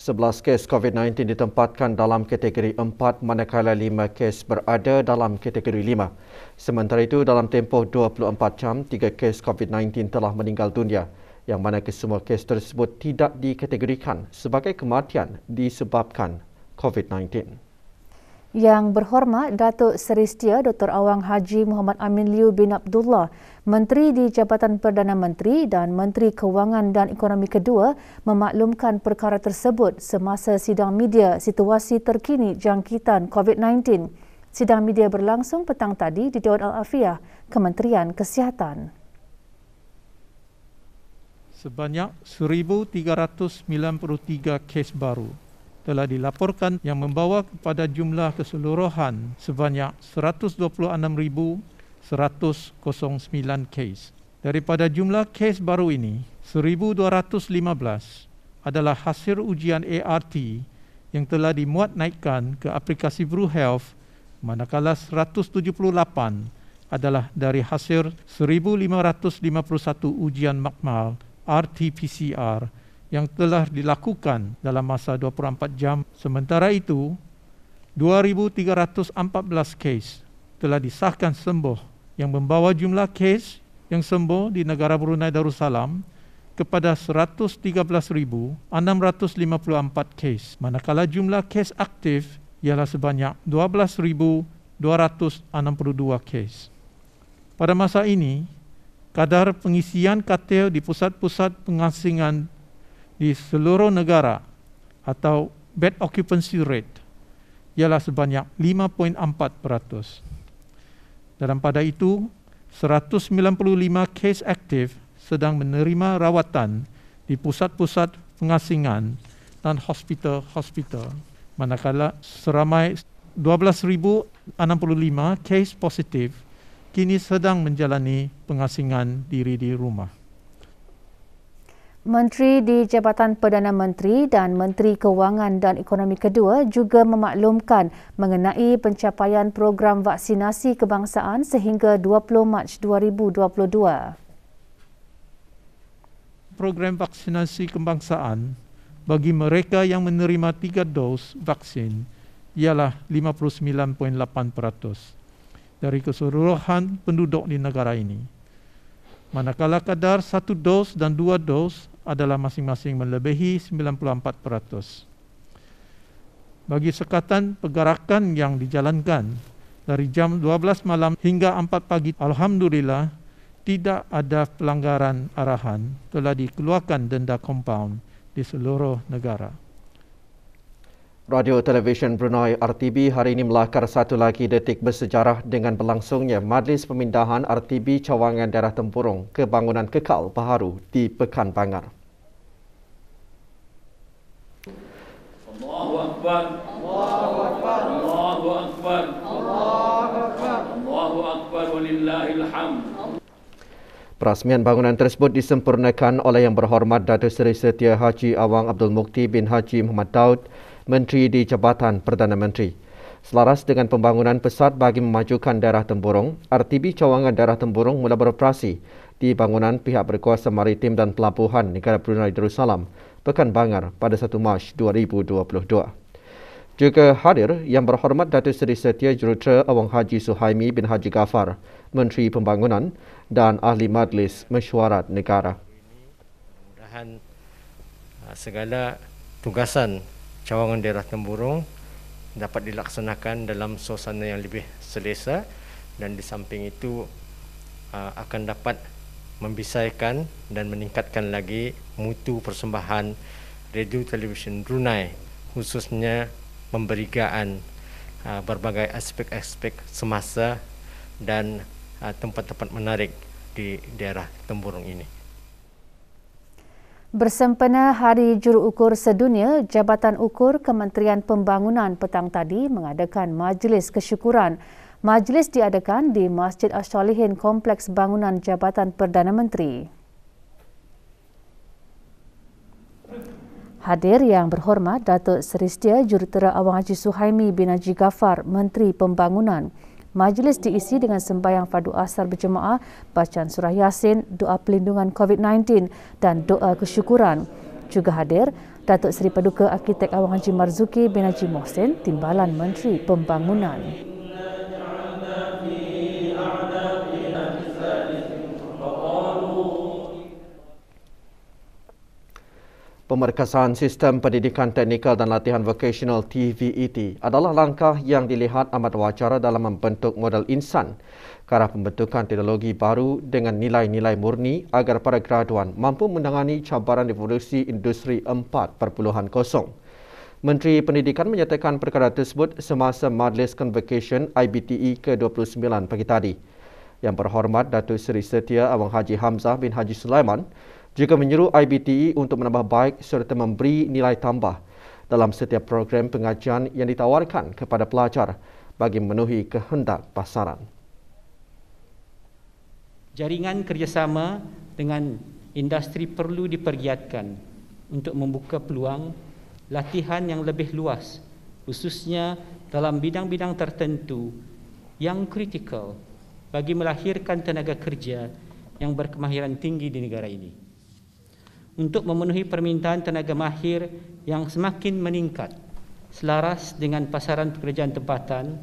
11 kes COVID-19 ditempatkan dalam kategori 4 manakala 5 kes berada dalam kategori 5. Sementara itu, dalam tempoh 24 jam, 3 kes COVID-19 telah meninggal dunia yang mana kesemua kes tersebut tidak dikategorikan sebagai kematian disebabkan COVID-19. Yang berhormat Datuk Seri Setia Dr. Awang Haji Muhammad Amin Liu bin Abdullah, Menteri di Jabatan Perdana Menteri dan Menteri Kewangan dan Ekonomi kedua memaklumkan perkara tersebut semasa sidang media situasi terkini jangkitan COVID-19. Sidang media berlangsung petang tadi di Dewan Al-Afiah, Kementerian Kesihatan. Sebanyak 1,393 kes baru telah dilaporkan yang membawa kepada jumlah keseluruhan sebanyak 126,109 kes. Daripada jumlah kes baru ini, 1,215 adalah hasil ujian ART yang telah dimuat naikkan ke aplikasi BruHealth, manakala 178 adalah dari hasil 1,551 ujian makmal RT-PCR yang telah dilakukan dalam masa 24 jam. Sementara itu, 2,314 kes telah disahkan sembuh yang membawa jumlah kes yang sembuh di negara Brunei Darussalam kepada 113,654 kes, manakala jumlah kes aktif ialah sebanyak 12,262 kes. Pada masa ini, kadar pengisian katil di pusat-pusat pengasingan di seluruh negara atau bed occupancy rate ialah sebanyak 5.4%. Dalam pada itu, 195 kes aktif sedang menerima rawatan di pusat-pusat pengasingan dan hospital-hospital, manakala seramai 12,065 kes positif kini sedang menjalani pengasingan diri di rumah. Menteri di Jabatan Perdana Menteri dan Menteri Kewangan dan Ekonomi kedua juga memaklumkan mengenai pencapaian program vaksinasi kebangsaan sehingga 20 Mac 2022. Program vaksinasi kebangsaan bagi mereka yang menerima 3 dos vaksin ialah 59.8% dari keseluruhan penduduk di negara ini. Manakala kadar 1 dos dan 2 dos adalah masing-masing melebihi 94%. Bagi sekatan pergerakan yang dijalankan dari jam 12 malam hingga 4 pagi, alhamdulillah tidak ada pelanggaran arahan, telah dikeluarkan denda kompaun di seluruh negara. Radio Televisyen Brunei RTB hari ini melakar satu lagi detik bersejarah dengan berlangsungnya Majlis Pemindahan RTB Cawangan Daerah Tempurung ke bangunan kekal baharu di Pekan Bangar. Allahu Akbar. Allahu Akbar. Allahu Akbar. Allahu Akbar. Allahu Akbar walillahil hamd. Perasmian bangunan tersebut disempurnakan oleh Yang Berhormat Datuk Seri Setia Haji Awang Abdul Mukti bin Haji Muhammad Daud, Menteri di Jabatan Perdana Menteri. Selaras dengan pembangunan pesat bagi memajukan daerah Tempurung, RTB Cawangan Daerah Tempurung mula beroperasi di bangunan pihak berkuasa maritim dan pelabuhan negara Brunei Darussalam, Pekan Bangar pada 1 Mac 2022. Juga hadir Yang Berhormat Datuk Seri Setia Jurutera Awang Haji Suhaimi bin Haji Ghaffar, Menteri Pembangunan dan Ahli Majlis Mesyuarat Negara. Mudah-mudahan segala tugasan Cawangan Daerah Tempurung dapat dilaksanakan dalam suasana yang lebih selesa, dan di samping itu akan dapat membisaikan dan meningkatkan lagi mutu persembahan Radio Televisyen Brunei, khususnya memberikan berbagai aspek-aspek semasa dan tempat-tempat menarik di daerah Tempurung ini. Bersempena Hari Juruukur Sedunia, Jabatan Ukur Kementerian Pembangunan petang tadi mengadakan majlis kesyukuran. Majlis diadakan di Masjid Asy-Syalihin Kompleks Bangunan Jabatan Perdana Menteri. Hadir Yang Berhormat Datuk Seri Setia Jurutera Awang Haji Suhaimi bin Haji Ghaffar, Menteri Pembangunan. Majlis diisi dengan sembahyang fardu asar berjemaah, bacaan surah Yasin, doa pelindungan COVID-19 dan doa kesyukuran. Juga hadir Datuk Seri Paduka Arkitek Awang Haji Marzuki bin Haji Mohsin, Timbalan Menteri Pembangunan. Pemerkasaan Sistem Pendidikan Teknikal dan Latihan Vocasional TVET adalah langkah yang dilihat amat wajar dalam membentuk model insan ke arah pembentukan teknologi baru dengan nilai-nilai murni agar para graduan mampu menangani cabaran revolusi industri 4.0. Menteri Pendidikan menyatakan perkara tersebut semasa Majlis Convocation IBTE ke-29 pagi tadi. Yang berhormat Datuk Seri Setia Awang Haji Hamzah bin Haji Sulaiman juga menyuruh IBTE untuk menambah baik serta memberi nilai tambah dalam setiap program pengajian yang ditawarkan kepada pelajar bagi memenuhi kehendak pasaran. Jaringan kerjasama dengan industri perlu dipergiatkan untuk membuka peluang latihan yang lebih luas, khususnya dalam bidang-bidang tertentu yang kritikal bagi melahirkan tenaga kerja yang berkemahiran tinggi di negara ini. Untuk memenuhi permintaan tenaga mahir yang semakin meningkat selaras dengan pasaran pekerjaan tempatan,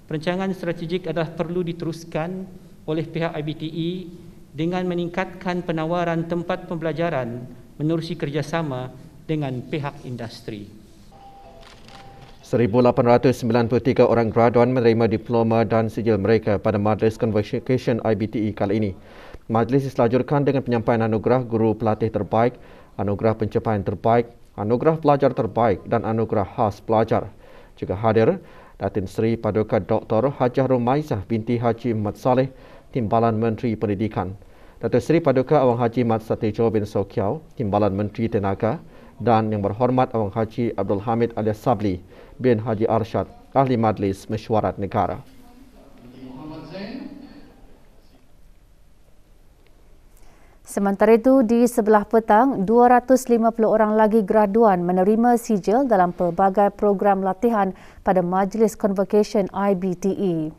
perancangan strategik adalah perlu diteruskan oleh pihak IBTE dengan meningkatkan penawaran tempat pembelajaran menerusi kerjasama dengan pihak industri. 1,893 orang graduan menerima diploma dan sijil mereka pada Majlis Convocation IBTE kali ini. Majlis diselajurkan dengan penyampaian anugerah guru pelatih terbaik, anugerah pencapaian terbaik, anugerah pelajar terbaik dan anugerah khas pelajar. Juga hadir Datin Seri Paduka Dr. Hajah Rumaizah binti Haji Mat Saleh, Timbalan Menteri Pendidikan. Datuk Seri Paduka Awang Haji Mat Satejo bin Sokiau, Timbalan Menteri Tenaga, dan Yang Berhormat Awang Haji Abdul Hamid alias Sabli bin Haji Arsyad, Ahli Majlis Mesyuarat Negara. Sementara itu, di sebelah petang, 250 orang lagi graduan menerima sijil dalam pelbagai program latihan pada Majlis Convocation IBTE.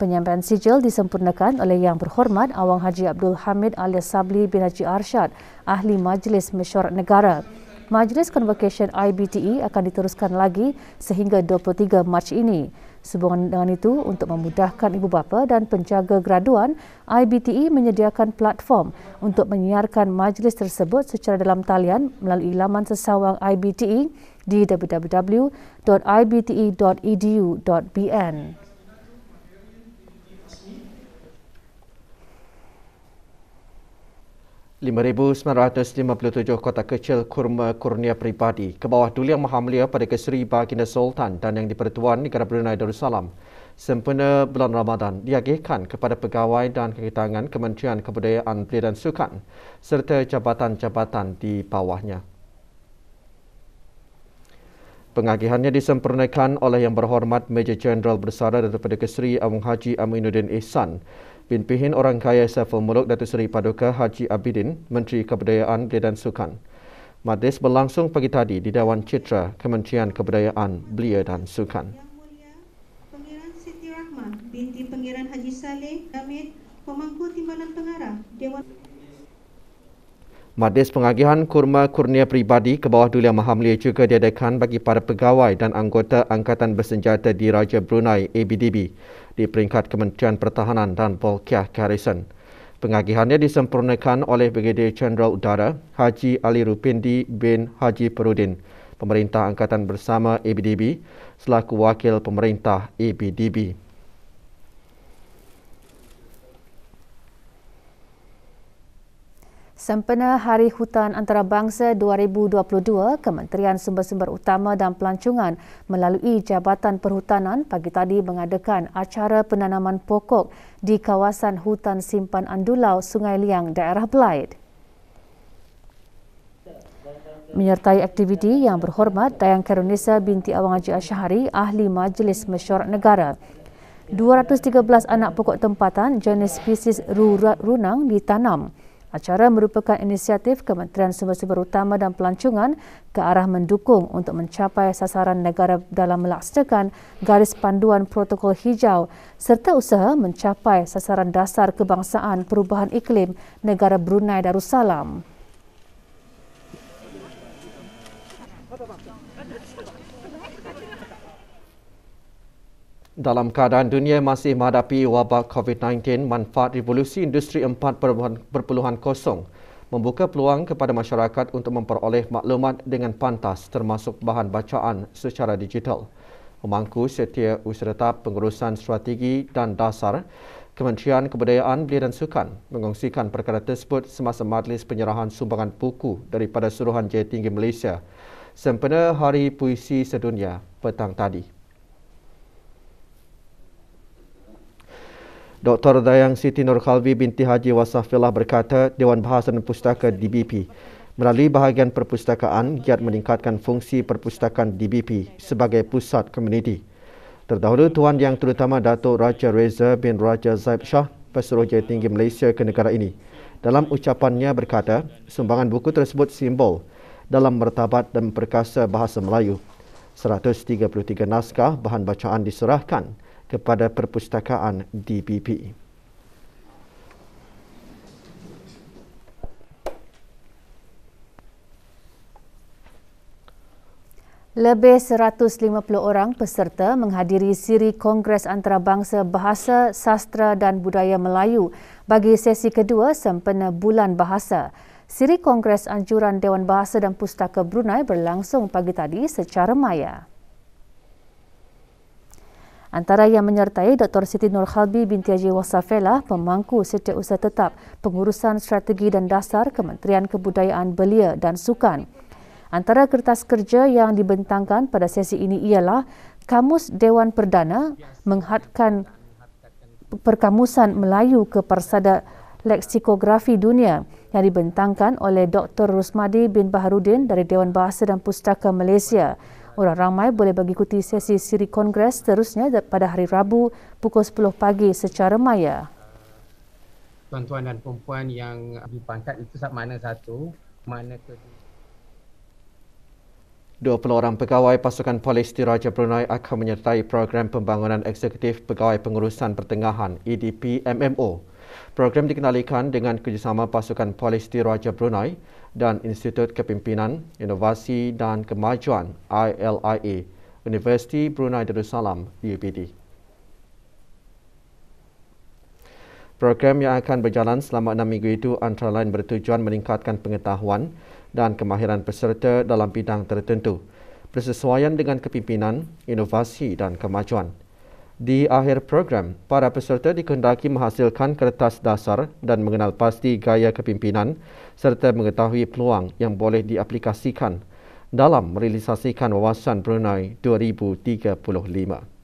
Penyampaian sijil disempurnakan oleh Yang Berhormat Awang Haji Abdul Hamid alias Sabli bin Haji Arsyad, Ahli Majlis Mesyuarat Negara. Majlis Convocation IBTE akan diteruskan lagi sehingga 23 Mac ini. Sehubungan dengan itu, untuk memudahkan ibu bapa dan penjaga graduan, IBTE menyediakan platform untuk menyiarkan majlis tersebut secara dalam talian melalui laman sesawang IBTE di www.ibte.edu.bn. $5,957 kotak kecil kurma kurnia peribadi ke bawah Duli Yang Maha Mulia pada Keseri Baginda Sultan dan Yang di-Pertuan Negara Brunei Darussalam sempena bulan Ramadan diagihkan kepada pegawai dan kakitangan Kementerian Kebudayaan Belia dan Sukan serta jabatan-jabatan di bawahnya. Pengagihannya disempurnakan oleh Yang Berhormat Major Jeneral Bersara daripada Keseri Awang Haji Aminuddin Ihsan bin Pihin Orang Kaya Saiful Muluk Datuk Seri Paduka Haji Abidin, Menteri Kebudayaan Belia dan Sukan. Majlis berlangsung pagi tadi di Dewan Citra Kementerian Kebudayaan Belia dan Sukan. Yang Mulia Pangeran Siti Rahmah binti Pangeran Haji Saleh Hamid, Pemangku Timbalan Pengarah Dewan. Majlis pengagihan kurma kurnia peribadi ke bawah Duli Yang Maha Mulia juga diadakan bagi para pegawai dan anggota Angkatan Bersenjata di Raja Brunei ABDB di peringkat Kementerian Pertahanan dan Bolkiah Garrison. Pengagihannya disempurnakan oleh Brigadier Jeneral Udara Haji Ali Rupindi bin Haji Perudin, Pemerintah Angkatan Bersama ABDB selaku Wakil Pemerintah ABDB. Sempena Hari Hutan Antarabangsa 2022, Kementerian Sumber-Sumber Utama dan Pelancongan melalui Jabatan Perhutanan pagi tadi mengadakan acara penanaman pokok di kawasan hutan simpan Andulau, Sungai Liang, daerah Belaid. Menyertai aktiviti Yang Berhormat Dayang Karunisa binti Awang Haji Asyhari, Ahli Majlis Mesyuarat Negara. 213 anak pokok tempatan jenis spesies runang ditanam. Acara merupakan inisiatif Kementerian Sumber-Sumber Utama dan Pelancongan ke arah mendukung untuk mencapai sasaran negara dalam melaksanakan garis panduan protokol hijau serta usaha mencapai sasaran dasar kebangsaan perubahan iklim negara Brunei Darussalam. Dalam keadaan dunia masih menghadapi wabak COVID-19, manfaat revolusi industri 4.0 membuka peluang kepada masyarakat untuk memperoleh maklumat dengan pantas termasuk bahan bacaan secara digital. Pemangku Setiausaha Pengurusan Strategi dan Dasar Kementerian Kebudayaan, Belia dan Sukan mengongsikan perkara tersebut semasa majlis penyerahan sumbangan buku daripada Suruhanjaya Tinggi Malaysia sempena Hari Puisi Sedunia petang tadi. Dr. Dayang Siti Nurkhalbi binti Haji Wasafillah berkata Dewan Bahasa dan Pustaka DBP melalui bahagian perpustakaan giat meningkatkan fungsi perpustakaan DBP sebagai pusat komuniti. Terdahulu Tuan Yang Terutama Datuk Raja Reza bin Raja Zaib Shah, Pesuruhjaya Tinggi Malaysia ke negara ini, dalam ucapannya berkata sumbangan buku tersebut simbol dalam martabat dan perkasa bahasa Melayu. 133 naskah bahan bacaan diserahkan kepada perpustakaan DBP. Lebih 150 orang peserta menghadiri siri Kongres Antarabangsa Bahasa, Sastra dan Budaya Melayu bagi sesi kedua sempena Bulan Bahasa. Siri Kongres Anjuran Dewan Bahasa dan Pustaka Brunei berlangsung pagi tadi secara maya. Antara yang menyertai Dr. Siti Nurkhalbi binti Haji Wasafillah, Pemangku Setiausaha Tetap Pengurusan Strategi dan Dasar Kementerian Kebudayaan, Belia dan Sukan. Antara kertas kerja yang dibentangkan pada sesi ini ialah Kamus Dewan Perdana menghadkan Perkamusan Melayu ke Persada Leksikografi Dunia yang dibentangkan oleh Dr. Rusmadi bin Baharudin dari Dewan Bahasa dan Pustaka Malaysia. Orang ramai boleh mengikuti sesi siri Kongres seterusnya pada hari Rabu pukul 10 pagi secara maya. Tuan-tuan dan perempuan yang dipangkat itu mana satu, mana kedua. 20 orang pegawai pasukan polis Diraja Brunei akan menyertai program pembangunan eksekutif Pegawai Pengurusan Pertengahan EDP MMO. Program dikenalikan dengan kerjasama pasukan polis Diraja Brunei dan Institut Kepimpinan, Inovasi dan Kemajuan ILIA, Universiti Brunei Darussalam UBD. Program yang akan berjalan selama 6 minggu itu antara lain bertujuan meningkatkan pengetahuan dan kemahiran peserta dalam bidang tertentu, bersesuaian dengan kepimpinan, inovasi dan kemajuan. Di akhir program, para peserta dikehendaki menghasilkan kertas dasar dan mengenal pasti gaya kepimpinan serta mengetahui peluang yang boleh diaplikasikan dalam merealisasikan wawasan Brunei 2035.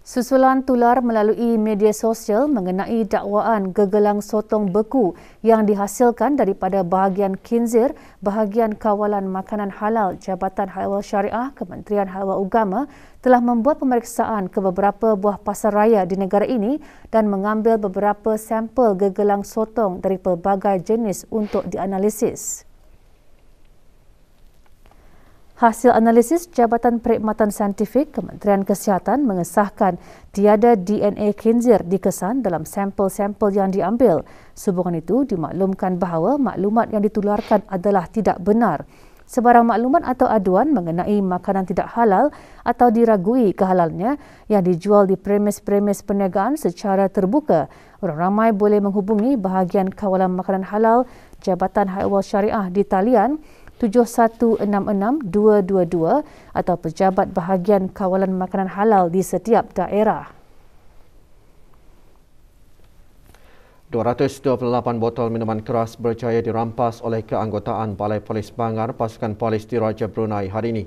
Susulan tular melalui media sosial mengenai dakwaan gegelang sotong beku yang dihasilkan daripada bahagian khinzir, bahagian kawalan makanan halal Jabatan Halal Syariah Kementerian Halal Agama telah membuat pemeriksaan ke beberapa buah pasaraya di negara ini dan mengambil beberapa sampel gegelang sotong dari pelbagai jenis untuk dianalisis. Hasil analisis Jabatan Perkhidmatan Saintifik Kementerian Kesihatan mengesahkan tiada DNA khinzir dikesan dalam sampel-sampel yang diambil. Sehubungan itu dimaklumkan bahawa maklumat yang ditularkan adalah tidak benar. Sebarang maklumat atau aduan mengenai makanan tidak halal atau diragui kehalalnya yang dijual di premis-premis perniagaan secara terbuka, orang ramai boleh menghubungi bahagian kawalan makanan halal Jabatan Halal Syariah di talian 7166-222 atau pejabat bahagian kawalan makanan halal di setiap daerah. 228 botol minuman keras berjaya dirampas oleh keanggotaan Balai Polis Bangar Pasukan Polis Diraja Brunei hari ini.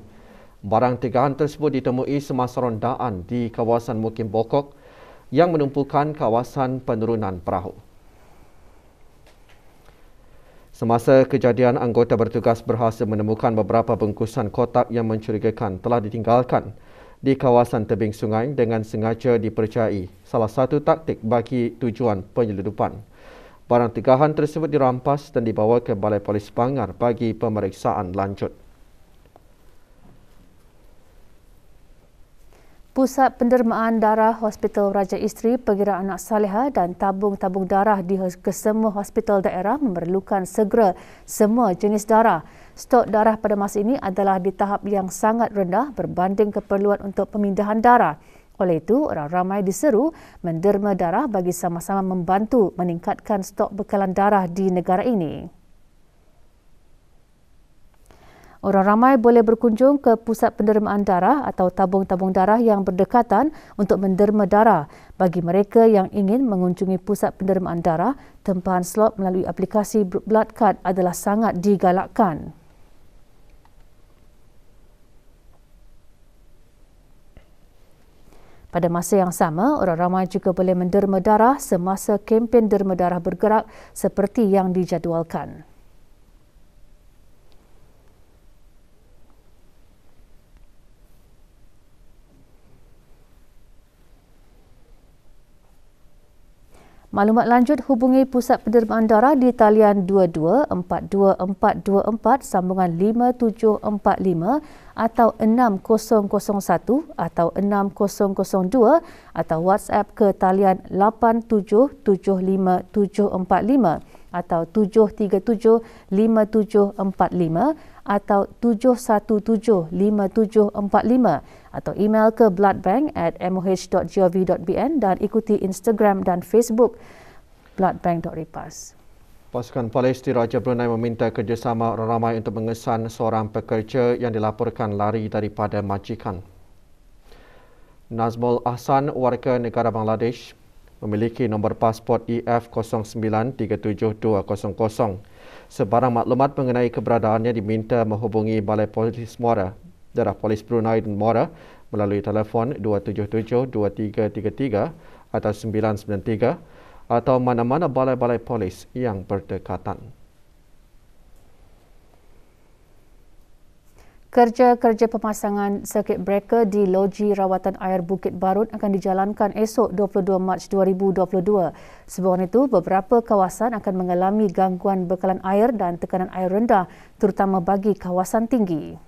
Barang tegahan tersebut ditemui semasa rondaan di kawasan Mukim Bokok yang menumpukan kawasan penurunan perahu. Semasa kejadian, anggota bertugas berhasil menemukan beberapa bungkusan kotak yang mencurigakan telah ditinggalkan di kawasan tebing sungai dengan sengaja dipercayai salah satu taktik bagi tujuan penyeludupan. Barang tegahan tersebut dirampas dan dibawa ke Balai Polis Bangar bagi pemeriksaan lanjut. Pusat Pendermaan Darah Hospital Raja Isteri Pergiraan Anak Saleha dan tabung-tabung darah di kesemua hospital daerah memerlukan segera semua jenis darah. Stok darah pada masa ini adalah di tahap yang sangat rendah berbanding keperluan untuk pemindahan darah. Oleh itu, orang ramai diseru menderma darah bagi sama-sama membantu meningkatkan stok bekalan darah di negara ini. Orang ramai boleh berkunjung ke pusat pendermaan darah atau tabung-tabung darah yang berdekatan untuk menderma darah. Bagi mereka yang ingin mengunjungi pusat pendermaan darah, tempahan slot melalui aplikasi Blood Card adalah sangat digalakkan. Pada masa yang sama, orang ramai juga boleh menderma darah semasa kempen derma darah bergerak seperti yang dijadualkan. Maklumat lanjut hubungi Pusat Pendermaan Darah di talian 22-42424 sambungan 5745 atau 6001 atau 6002 atau WhatsApp ke talian 87754745 atau 7375745 atau 7175745 atau email ke bloodbank@moh.gov.bn dan ikuti Instagram dan Facebook bloodbank.repas. Pasukan Polis di Raja Brunei meminta kerjasama orang ramai untuk mengesan seorang pekerja yang dilaporkan lari daripada majikan. Nazmul Ahsan, warga negara Bangladesh, memiliki nombor pasport EF09372200. Sebarang maklumat mengenai keberadaannya diminta menghubungi Balai Polis Muara, Daerah Polis Brunei dan Muara melalui telefon 277-2333 atau 993 atau mana-mana balai-balai polis yang berdekatan. Kerja-kerja pemasangan circuit breaker di Loji Rawatan Air Bukit Barut akan dijalankan esok 22 Mac 2022. Sebelum itu, beberapa kawasan akan mengalami gangguan bekalan air dan tekanan air rendah, terutama bagi kawasan tinggi.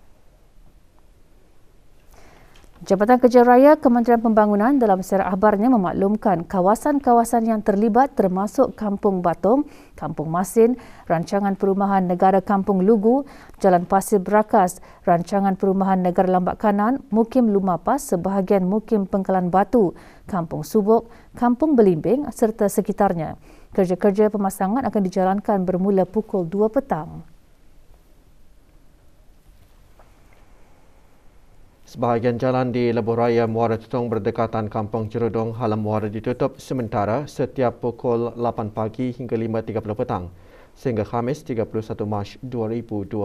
Jabatan Kerja Raya Kementerian Pembangunan dalam secara akhbarnya memaklumkan kawasan-kawasan yang terlibat termasuk Kampung Batung, Kampung Masin, Rancangan Perumahan Negara Kampung Lugu, Jalan Pasir Berakas, Rancangan Perumahan Negara Lambak Kanan, Mukim Lumapas, sebahagian Mukim Pengkalan Batu, Kampung Subuk, Kampung Belimbing serta sekitarnya. Kerja-kerja pemasangan akan dijalankan bermula pukul 2 petang. Sebahagian jalan di Lebuh Raya Muara Tutong berdekatan Kampung Cerudong Halam Muara ditutup sementara setiap pukul 8 pagi hingga 5.30 petang sehingga Khamis 31 Mac 2022.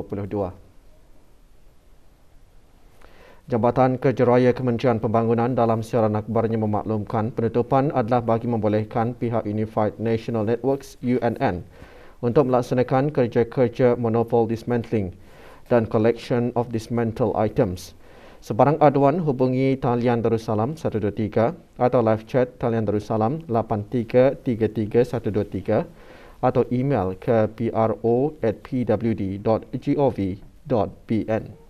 Jabatan Kerja Raya Kementerian Pembangunan dalam siaran akhbarnya memaklumkan penutupan adalah bagi membolehkan pihak Unified National Networks UNN untuk melaksanakan kerja-kerja monopol dismantling dan collection of dismantled items. Sebarang aduan hubungi talian Darussalam 123 atau live chat talian Darussalam 8333-123 atau email ke pro@pwd.gov.bn.